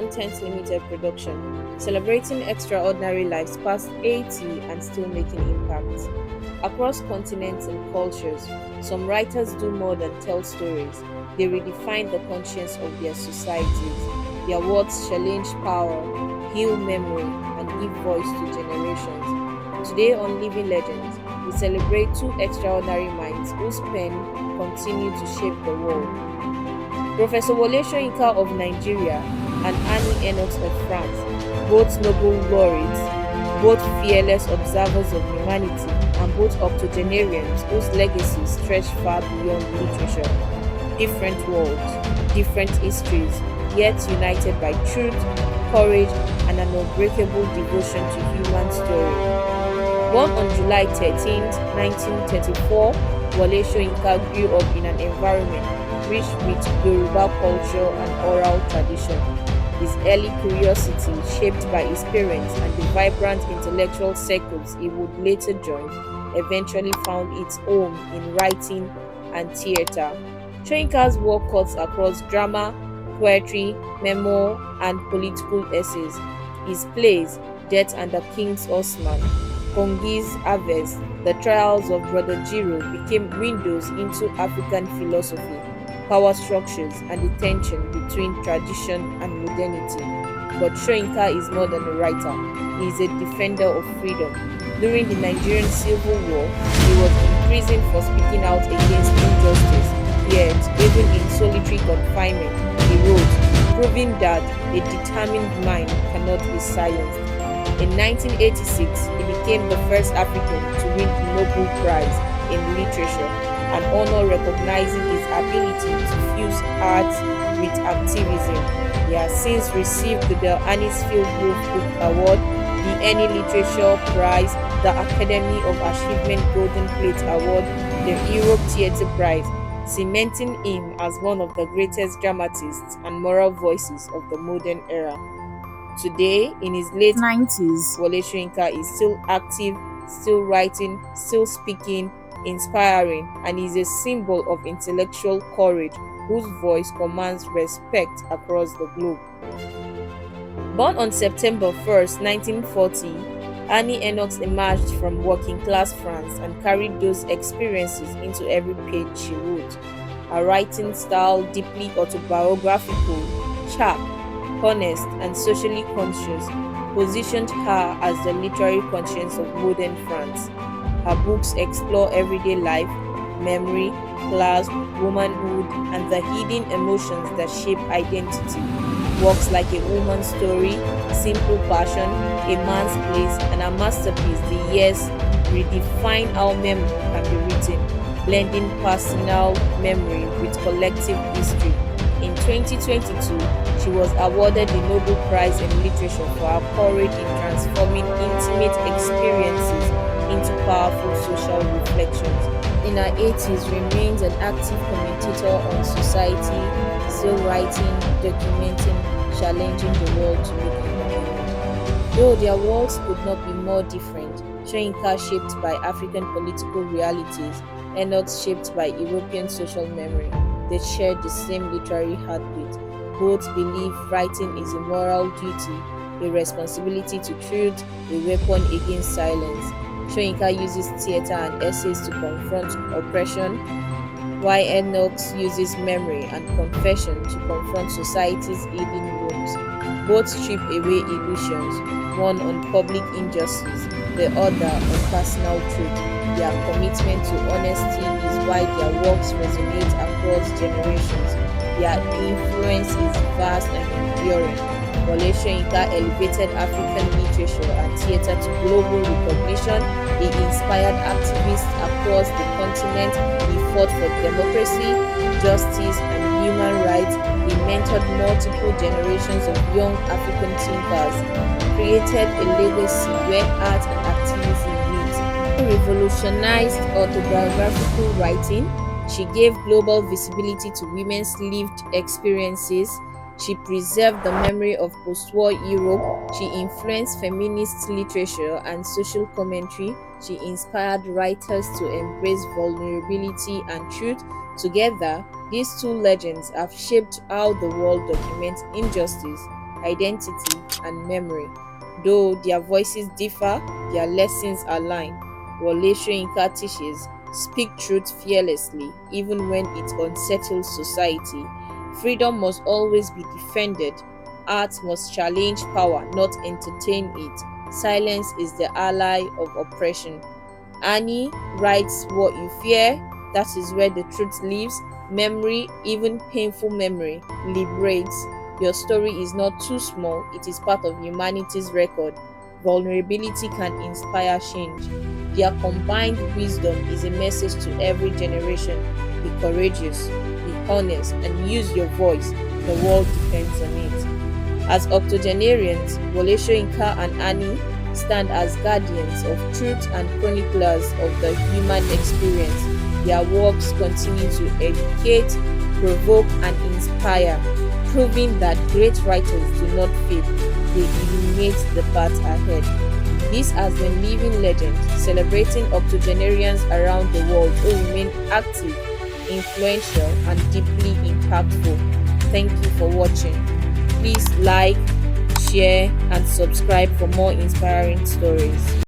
content limited production, celebrating extraordinary lives past 80 and still making impact. Across continents and cultures, some writers do more than tell stories. They redefine the conscience of their societies. Their words challenge power, heal memory, and give voice to generations. Today on Living Legends, we celebrate two extraordinary minds whose pen continue to shape the world. Professor Wole Soyinka of Nigeria and Ernaux of France, both Nobel laureates, both fearless observers of humanity, and both octogenarians whose legacies stretch far beyond literature. Different worlds, different histories, yet united by truth, courage, and an unbreakable devotion to human story. Born on July 13, 1934, Wole Soyinka grew up in an environment rich with Yoruba culture and oral tradition. His early curiosity, shaped by his parents and the vibrant intellectual circles he would later join, eventually found its home in writing and theatre. Soyinka's work cuts across drama, poetry, memoir, and political essays. His plays, Death and the King's Horseman, Kongi's Harvest, The Trials of Brother Jiro became windows into African philosophy, power structures, and the tension between tradition and modernity. But Soyinka is more than a writer. He is a defender of freedom. During the Nigerian Civil War, he was imprisoned for speaking out against injustice. Yet, even in solitary confinement, he wrote, proving that a determined mind cannot be silenced. In 1986, he became the first African to win the Nobel Prize in Literature, an honor recognizing his ability to fuse art with activism. He has since received the Anisfield Wolf Book Award, the Any Literature Prize, the Academy of Achievement Golden Plate Award, the Europe Theatre Prize, cementing him as one of the greatest dramatists and moral voices of the modern era. Today, in his late 90s, Wole Soyinka is still active, still writing, still speaking, inspiring, and is a symbol of intellectual courage whose voice commands respect across the globe. Born on September 1st, 1940, Annie Ernaux emerged from working-class France and carried those experiences into every page she wrote. Her writing style, deeply autobiographical, sharp, honest, and socially conscious, positioned her as the literary conscience of modern France. Her books explore everyday life, memory, class, womanhood, and the hidden emotions that shape identity. Works like A Woman's Story, Simple Passion, A Man's Place, and a masterpiece, The Years, redefine how memory can be written, blending personal memory with collective history. In 2022, she was awarded the Nobel Prize in Literature for her courage in transforming intimate experiences into powerful social reflections. In her 80s, remains an active commentator on society, still writing, documenting, challenging the world to look inward. Though their worlds could not be more different, Soyinka shaped by African political realities, Ernaux shaped by European social memory, they shared the same literary heartbeat. Both believe writing is a moral duty, a responsibility to truth, a weapon against silence. Soyinka uses theatre and essays to confront oppression, while Ernaux uses memory and confession to confront society's hidden wounds. Both strip away illusions, one on public injustice, the other on personal truth. Their commitment to honesty is why their works resonate across generations. Their influence is vast and enduring. Wole Soyinka elevated African literature and theatre to global recognition. He inspired activists across the continent. He fought for democracy, justice, and human rights. He mentored multiple generations of young African thinkers, created a legacy where art and activism meet. He revolutionized autobiographical writing. She gave global visibility to women's lived experiences. She preserved the memory of post-war Europe. She influenced feminist literature and social commentary. She inspired writers to embrace vulnerability and truth. Together, these two legends have shaped how the world documents injustice, identity, and memory. Though their voices differ, their lessons align. Wole Soyinka teaches, speak truth fearlessly, even when it unsettles society. Freedom must always be defended. Art must challenge power, not entertain it. Silence is the ally of oppression. Annie writes, what you fear, that is where the truth lives. Memory, even painful memory, liberates. Your story is not too small, it is part of humanity's record. Vulnerability can inspire change. Their combined wisdom is a message to every generation. Be courageous, be honest, and use your voice. The world depends on it. As octogenarians, Wole Soyinka and Annie stand as guardians of truth and chroniclers of the human experience. Their works continue to educate, provoke, and inspire, proving that great writers do not fade, they illuminate the path ahead. This has been Living Legend, celebrating octogenarians around the world who remain active, influential, and deeply impactful. Thank you for watching. Please like, share, and subscribe for more inspiring stories.